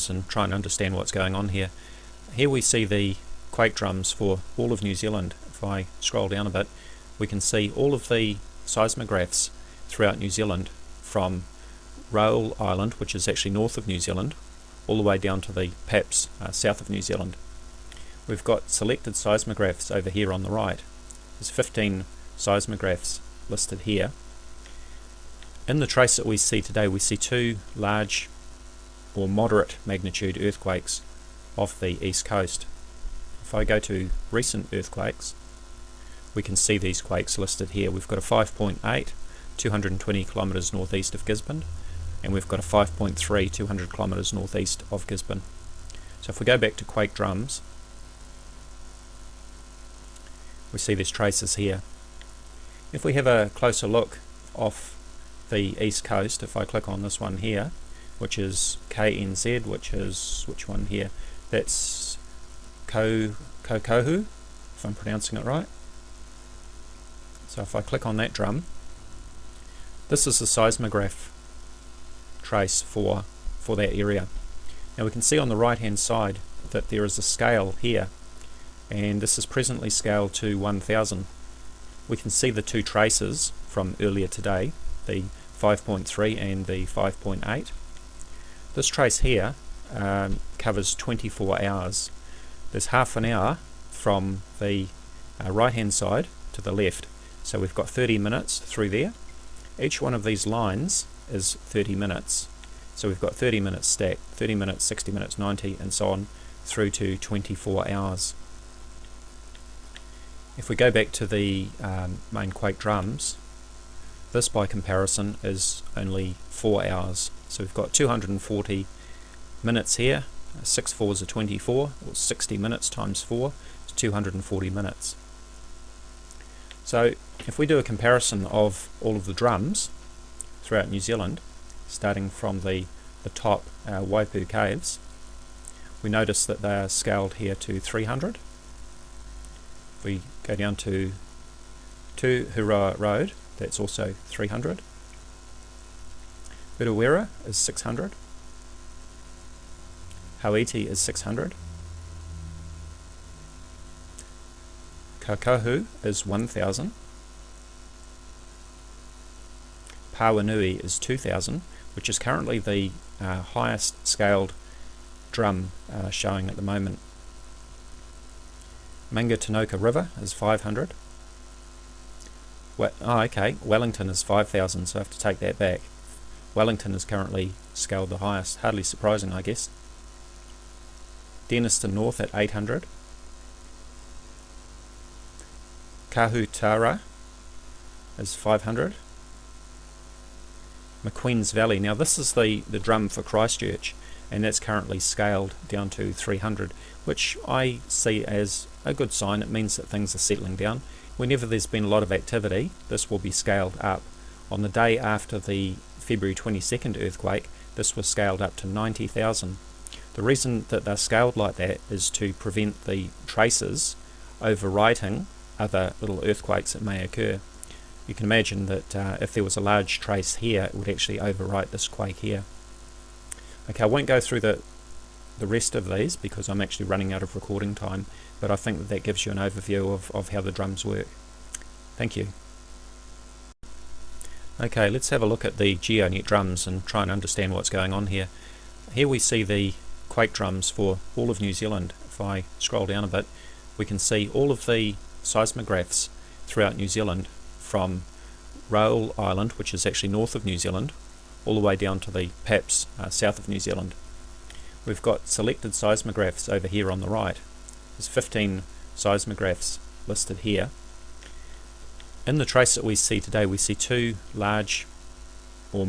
Geonets and try and understand what's going on here. Here we see the quake drums for all of New Zealand. If I scroll down a bit, we can see all of the seismographs throughout New Zealand, from Raoul Island, which is actually north of New Zealand, all the way down to the Paps, south of New Zealand. We've got selected seismographs over here on the right. There's 15 seismographs listed here. In the trace that we see today, we see two large or moderate magnitude earthquakes off the east coast. If I go to recent earthquakes, we can see these quakes listed here. We've got a 5.8, 220 kilometres northeast of Gisborne, and we've got a 5.3, 200 kilometres northeast of Gisborne. So if we go back to quake drums, we see these traces here. If we have a closer look off the east coast, if I click on this one here, which is KNZ, which is, which one here? That's Kokohu, if I'm pronouncing it right. So if I click on that drum, this is the seismograph trace for that area. Now we can see on the right hand side that there is a scale here, and this is presently scaled to 1000. We can see the two traces from earlier today, the 5.3 and the 5.8. This trace here covers 24 hours. There's half an hour from the right hand side to the left, so we've got 30 minutes through there. Each one of these lines is 30 minutes, so we've got 30 minutes stacked, 30 minutes, 60 minutes, 90 and so on through to 24 hours. If we go back to the main quake drums, this by comparison is only 4 hours. So we've got 240 minutes here, 6 fours are 24, or 60 minutes times 4 is 240 minutes. So if we do a comparison of all of the drums throughout New Zealand, starting from the top Waipu caves, we notice that they are scaled here to 300. If we go down to Hura Road, that's also 300. Urewera is 600. Hauiti is 600. Kokohu is 1000. Pawanui is 2000, which is currently the highest scaled drum showing at the moment. Mangatinoka River is 500. Wellington is 5000, so I have to take that back. Wellington is currently scaled the highest, hardly surprising I guess. Denniston North at 800. Kahutara is 500. McQueen's Valley, now this is the drum for Christchurch, and that's currently scaled down to 300, which I see as a good sign. It means that things are settling down. Whenever there's been a lot of activity, this will be scaled up. On the day after the February 22nd earthquake, this was scaled up to 90,000. The reason that they're scaled like that is to prevent the traces overwriting other little earthquakes that may occur. You can imagine that if there was a large trace here, it would actually overwrite this quake here. Okay, I won't go through the rest of these because I'm actually running out of recording time, but I think that gives you an overview of how the drums work. Thank you. Okay, let's have a look at the Geonet drums and try and understand what's going on here. Here we see the quake drums for all of New Zealand. If I scroll down a bit, we can see all of the seismographs throughout New Zealand, from Raoul Island, which is actually north of New Zealand, all the way down to the Paps, south of New Zealand. We've got selected seismographs over here on the right. There's 15 seismographs listed here. In the trace that we see today, we see two large or